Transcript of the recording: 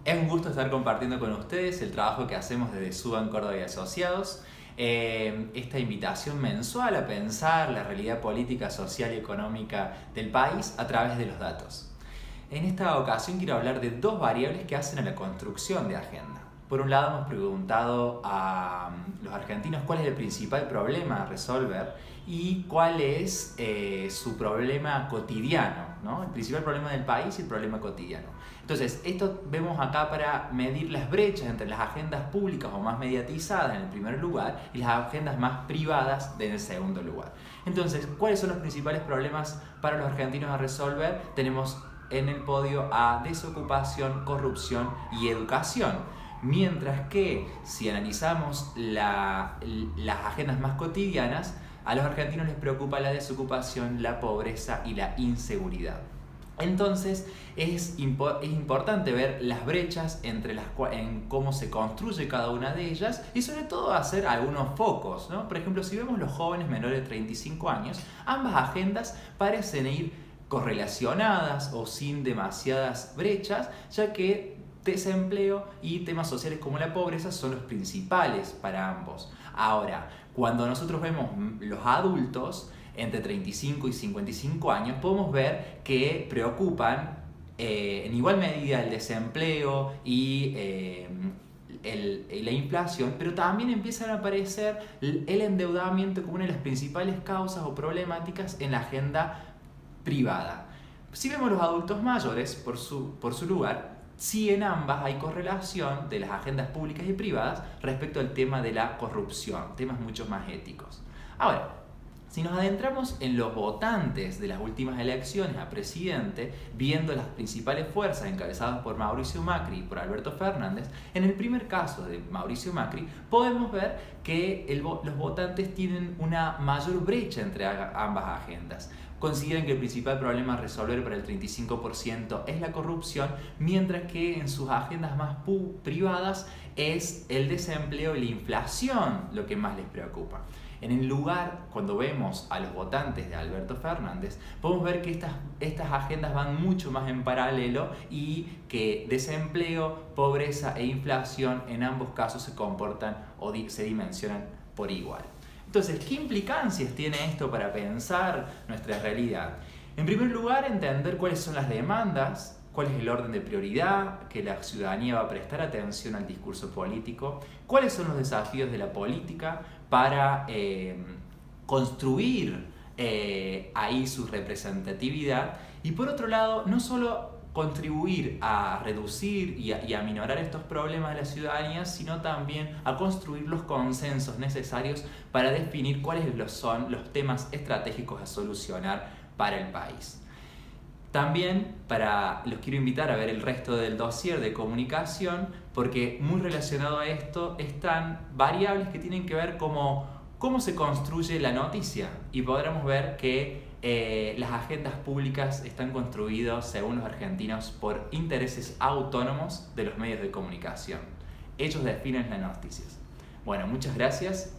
Es un gusto estar compartiendo con ustedes el trabajo que hacemos desde Suban Córdoba y Asociados. Esta invitación mensual a pensar la realidad política, social y económica del país a través de los datos. En esta ocasión quiero hablar de dos variables que hacen a la construcción de agenda. Por un lado, hemos preguntado a los argentinos cuál es el principal problema a resolver y cuál es su problema cotidiano, ¿no? El principal problema del país y el problema cotidiano. Entonces, esto vemos acá para medir las brechas entre las agendas públicas o más mediatizadas en el primer lugar y las agendas más privadas en el segundo lugar. Entonces, ¿cuáles son los principales problemas para los argentinos a resolver? Tenemos en el podio a desocupación, corrupción y educación. Mientras que si analizamos las agendas más cotidianas, a los argentinos les preocupa la desocupación, la pobreza y la inseguridad. Entonces es importante ver las brechas en cómo se construye cada una de ellas y sobre todo hacer algunos focos, ¿no? Por ejemplo, si vemos los jóvenes menores de 35 años, ambas agendas parecen ir correlacionadas o sin demasiadas brechas, ya que desempleo y temas sociales como la pobreza son los principales para ambos. Ahora, cuando nosotros vemos los adultos entre 35 y 55 años, podemos ver que preocupan en igual medida el desempleo y la inflación, pero también empiezan a aparecer el endeudamiento como una de las principales causas o problemáticas en la agenda privada. Si vemos los adultos mayores por su lugar, sí, en ambas hay correlación de las agendas públicas y privadas respecto al tema de la corrupción, temas mucho más éticos. Ahora, si nos adentramos en los votantes de las últimas elecciones a presidente, viendo las principales fuerzas encabezadas por Mauricio Macri y por Alberto Fernández, en el primer caso de Mauricio Macri, podemos ver que los votantes tienen una mayor brecha entre ambas agendas. Consideran que el principal problema a resolver para el 35% es la corrupción, mientras que en sus agendas más privadas es el desempleo y la inflación lo que más les preocupa. En el lugar, cuando vemos a los votantes de Alberto Fernández, podemos ver que estas agendas van mucho más en paralelo y que desempleo, pobreza e inflación en ambos casos se comportan o se dimensionan por igual. Entonces, ¿qué implicancias tiene esto para pensar nuestra realidad? En primer lugar, entender cuáles son las demandas, cuál es el orden de prioridad que la ciudadanía va a prestar atención al discurso político, cuáles son los desafíos de la política para construir ahí su representatividad y por otro lado, no solo contribuir a reducir y a minorar estos problemas de la ciudadanía, sino también a construir los consensos necesarios para definir cuáles son los temas estratégicos a solucionar para el país. También los quiero invitar a ver el resto del dossier de comunicación, porque muy relacionado a esto están variables que tienen que ver cómo se construye la noticia, y podremos ver que las agendas públicas están construidas, según los argentinos, por intereses autónomos de los medios de comunicación. Ellos definen las noticias. Bueno, muchas gracias